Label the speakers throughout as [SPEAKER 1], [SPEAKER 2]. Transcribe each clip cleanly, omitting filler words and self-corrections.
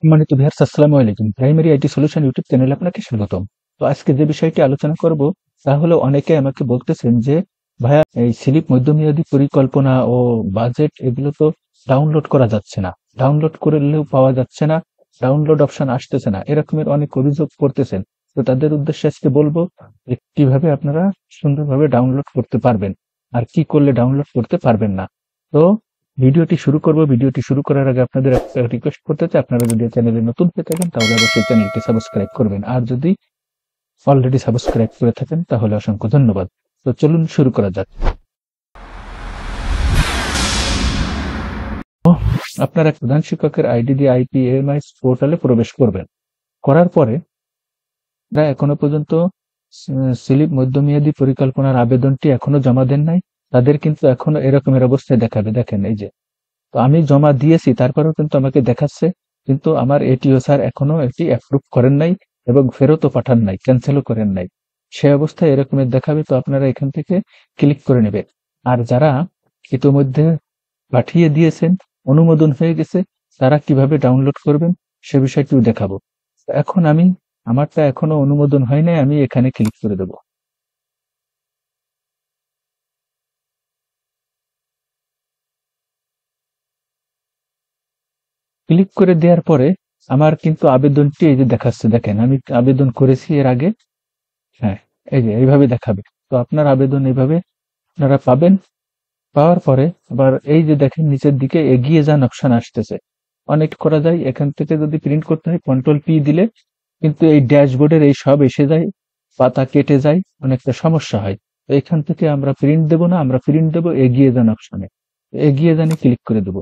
[SPEAKER 1] সম্মানিত ভিউয়ার্স, আসসালামু আলাইকুম। প্রাইমারি আইটি সলিউশন ইউটিউব চ্যানেলে আপনাকে স্বাগতম। তো আজকে যে বিষয়টি আলোচনা করব তা হলো, অনেকে আমাকে বলতেছেন যে ভাইয়া এই স্লিপ মধ্যমেয়াদী পরিকল্পনা ও বাজেট এগুলো তো ডাউনলোড করা যাচ্ছে না, ডাউনলোড করলেও পাওয়া যাচ্ছে না, ডাউনলোড অপশন আসতেছে না, এরকমের অনেক অভিযোগ করতেছেন। তো তাদের উদ্দেশ্যে আজকে বলবো যে কিভাবে আপনারা সুন্দরভাবে ডাউনলোড করতে পারবেন আর কি করলে ডাউনলোড করতে পারবেন না। তো ভিডিওটি শুরু করব। ভিডিওটি শুরু করার আগে আপনাদের একটা রিকোয়েস্ট করতে চাই, আপনারা যদি চ্যানেলে নতুন হয়ে থাকেন তাহলে অবশ্যই চ্যানেলটি সাবস্ক্রাইব করবেন, আর যদি অলরেডি সাবস্ক্রাইব করে থাকেন তাহলে অসংখ্য ধন্যবাদ। তো চলুন শুরু করা যাক। আপনারা প্রধান শিক্ষকের আইডি দিয়ে আইপিএমআই পোর্টালে প্রবেশ করবেন। করার পরে এখনো পর্যন্ত স্লিপ মধ্যমেয়াদী পরিকল্পনার আবেদনটি এখনো জমা দেন নাই, তাদের কিন্তু এখনো এরকমের অবস্থায় দেখাবে। দেখেন এই যে, তো আমি জমা দিয়েছি, তারপরেও কিন্তু আমাকে দেখাচ্ছে, কিন্তু আমার এটিও স্যার এখনো এটি অ্যাপ্রুভ করেন নাই এবং ফেরতও পাঠান নাই, ক্যান্সেলও করেন নাই। সে অবস্থায় এরকমের দেখাবে। তো আপনারা এখান থেকে ক্লিক করে নেবে। আর যারা ইতিমধ্যে পাঠিয়ে দিয়েছেন, অনুমোদন হয়ে গেছে, তারা কিভাবে ডাউনলোড করবেন সে বিষয়টিও দেখাবো। এখন আমারটা এখনো অনুমোদন হয় নাই, আমি এখানে ক্লিক করে দেব। ক্লিক করে দেওয়ার পরে আমার কিন্তু আবেদনটি এই যে দেখাচ্ছে, দেখেন আমি আবেদন করেছি এর আগে। হ্যাঁ, এই যে এইভাবে দেখাবে। তো আপনার আবেদন এইভাবে আপনারা পাবেন। পাওয়ার পরে আবার এই যে দেখেন নিচের দিকে এগিয়ে যান অপশন আসতেছে। অনেক করা যায়, এখান থেকে যদি প্রিন্ট করতে হয় কন্ট্রোল পি দিলে কিন্তু এই ড্যাশবোর্ডের এই সব এসে যায়, পাতা কেটে যায়, অনেকটা সমস্যা হয়। তো এখান থেকে আমরা প্রিন্ট দেব না, আমরা প্রিন্ট দেব এগিয়ে যান অপশনে। এগিয়ে যানে ক্লিক করে দেব।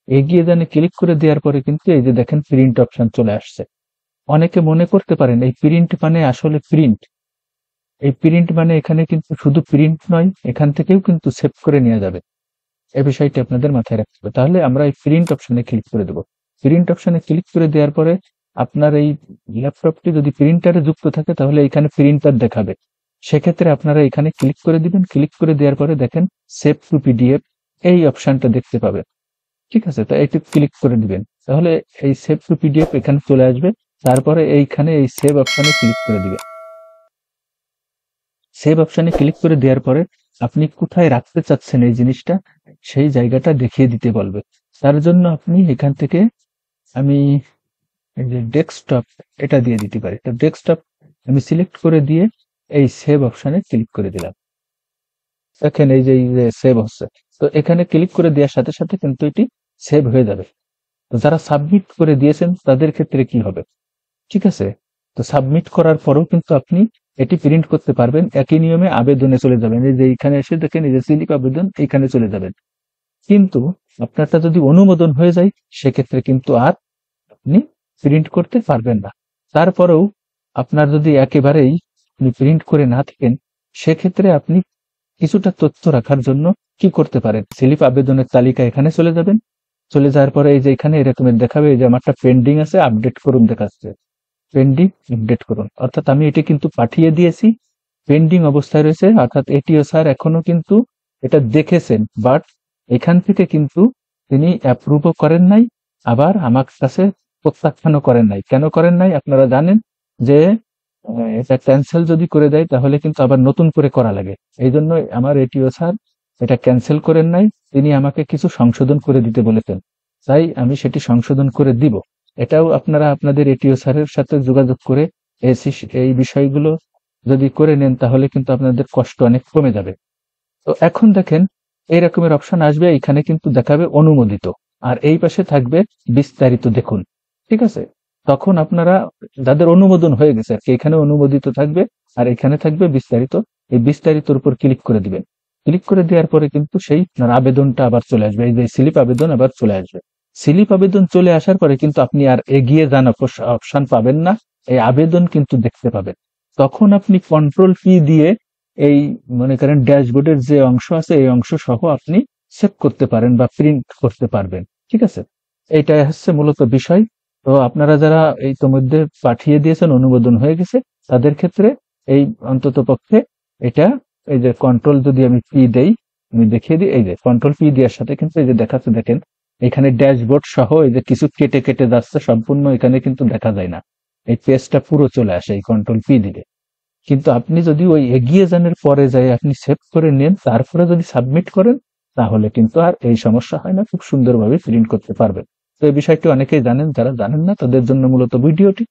[SPEAKER 1] এগিয়ে যানে ক্লিক করে দেওয়ার পরে কিন্তু এই যে দেখেন প্রিন্ট অপশন চলে আসছে। অনেকে মনে করতে পারেন এই প্রিন্ট মানে আসলে প্রিন্ট। এই প্রিন্ট মানে এখানে কিন্তু শুধু প্রিন্ট নয়, এখান থেকেও কিন্তু সেভ করে নেওয়া যাবে। এই বিষয়টি আপনাদের মাথায় রাখতে হবে। তাহলে আমরা এই প্রিন্ট অপশনে ক্লিক করে দেব। প্রিন্ট অপশনে ক্লিক করে দেওয়ার পরে আপনার এই ল্যাপটপটি যদি প্রিন্টারে যুক্ত থাকে তাহলে এখানে প্রিন্টার দেখাবে। সেক্ষেত্রে আপনারা এখানে ক্লিক করে দিবেন। ক্লিক করে দেওয়ার পরে দেখেন সেভ টু পিডিএফ এই অপশনটা দেখতে পাবেন। ঠিক আছে, তো এইটি ক্লিক করে দিবেন। তাহলে এই সেভ টু পিডিএফ এখানে চলে আসবে। তারপরে এইখানে এই সেভ অপশনে ক্লিক করে দিবেন। সেভ অপশনে ক্লিক করে দেওয়ার পরে আপনি কোথায় রাখতে চাচ্ছেন এই জিনিসটা, সেই জায়গাটা দেখিয়ে দিতে বলবে। তার জন্য আপনি এখান থেকে আমি এই যে ডেস্কটপ এটা দিয়ে দিতে পারি। তো ডেস্কটপ আমি সিলেক্ট করে দিয়ে এই সেভ অপশনে ক্লিক করে দিলাম। দেখেন এই যে সেভ হচ্ছে। তো এখানে ক্লিক করে দেওয়ার সাথে সাথে কিন্তু এটি সেভ হয়ে যাবে। তো যারা সাবমিট করে দিয়েছেন তাদের ক্ষেত্রে কি হবে? ঠিক আছে, তো সাবমিট করার পরেও কিন্তু আপনি এটি প্রিন্ট করতে পারবেন। একই নিয়মে আবেদনে চলে যাবেন। এই যে এখানে এসে দেখেন এই যে স্লিপ আবেদন, এখানে চলে যাবেন। কিন্তু আপনারটা যদি অনুমোদন হয়ে যায় সেক্ষেত্রে কিন্তু আর আপনি প্রিন্ট করতে পারবেন না। তারপরেও আপনার যদি একেবারেই আপনি প্রিন্ট করে না থাকেন, সেক্ষেত্রে আপনি কিছুটা তথ্য রাখার জন্য কি করতে পারেন, স্লিপ আবেদনের তালিকা এখানে চলে যাবেন। চলে যাওয়ার পরে এই যে এখানে এরকমের দেখাবে, এই যে আমারটা পেন্ডিং আছে, আপডেট করুন দেখাচ্ছে, পেন্ডিং আপডেট করুন। অর্থাৎ আমি এটি কিন্তু পাঠিয়ে দিয়েছি, পেন্ডিং অবস্থায় রয়েছে। অর্থাৎ এটিও স্যার এখনো কিন্তু এটা দেখেছেন, বাট এখান থেকে কিন্তু তিনি অ্যাপ্রুভও করেন নাই, আবার আমার কাছে প্রত্যাখ্যানও করেন নাই। কেন করেন নাই আপনারা জানেন যে এটা ক্যান্সেল যদি করে দেয় তাহলে কিন্তু আবার নতুন করে করা লাগে। এই জন্য আমার এটিও স্যার এটা ক্যান্সেল করেন নাই, তিনি আমাকে কিছু সংশোধন করে দিতে বলেছেন, তাই আমি সেটি সংশোধন করে দিব। এটাও আপনারা আপনাদের এটিও স্যারের সাথে যোগাযোগ করে এই বিষয়গুলো যদি করে নেন তাহলে কিন্তু আপনাদের কষ্ট অনেক কমে যাবে। তো এখন দেখেন এই রকমের অপশন আসবে, এখানে কিন্তু দেখাবে অনুমোদিত, আর এই পাশে থাকবে বিস্তারিত দেখুন। ঠিক আছে, তখন আপনারা যাদের অনুমোদন হয়ে গেছে আর কি, এখানে অনুমোদিত থাকবে আর এখানে থাকবে বিস্তারিত। এই বিস্তারিতর উপর ক্লিক করে দিবেন। ক্লিক করে দেওয়ার পরে কিন্তু সেই আপনার আবেদনটা আবার চলে আসবে। এই যে স্লিপ আবেদন আবার চলে আসবে। স্লিপ আবেদন চলে আসার পরে কিন্তু আপনি আর এগিয়ে যান অপশন পাবেন না, এই আবেদন কিন্তু দেখতে পাবেন। তখন আপনি কন্ট্রোল পি দিয়ে এই মনে করেন ড্যাশবোর্ডের যে অংশ আছে এই অংশ সহ আপনি সেভ করতে পারেন বা প্রিন্ট করতে পারবেন। ঠিক আছে, এইটাই হচ্ছে মূলত বিষয়। তো আপনারা যারা এই মধ্যে পাঠিয়ে দিয়েছেন, অনুমোদন হয়ে গেছে, তাদের ক্ষেত্রে এই অন্তত পক্ষে এটা এই যে কন্ট্রোল যদি আমি পি দেই, আমি দেখিয়ে দিই, এই যে কন্ট্রোল পি দেওয়ার সাথে কিন্তু এই যে দেখাচ্ছে দেখেন এখানে ড্যাশবোর্ড সহ এই যে কিছু কেটে কেটে যাচ্ছে সম্পূর্ণ এখানে কিন্তু দেখা যায় না, এই পেজটা পুরো চলে আসে এই কন্ট্রোল পি দিলে। কিন্তু আপনি যদি ওই এগিয়ে যানের পরে যাই আপনি সেভ করে নেন, তারপরে যদি সাবমিট করেন, তাহলে কিন্তু আর এই সমস্যা হয় না, খুব সুন্দরভাবে প্রিন্ট করতে পারবেন। তো এই বিষয়টি অনেকেই জানেন, যারা জানেন না তাদের জন্য মূলত ভিডিওটি।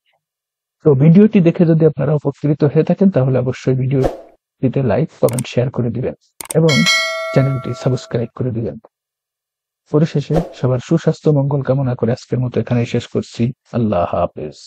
[SPEAKER 1] তো ভিডিওটি দেখে যদি আপনারা উপকৃত হয়ে থাকেন তাহলে অবশ্যই ভিডিওটিতে লাইক, কমেন্ট, শেয়ার করে দিবেন এবং চ্যানেলটি সাবস্ক্রাইব করে দিবেন। পরিশেষে সবার সুস্বাস্থ্য মঙ্গল কামনা করে আজকের মতো এখানেই শেষ করছি। আল্লাহ হাফেজ।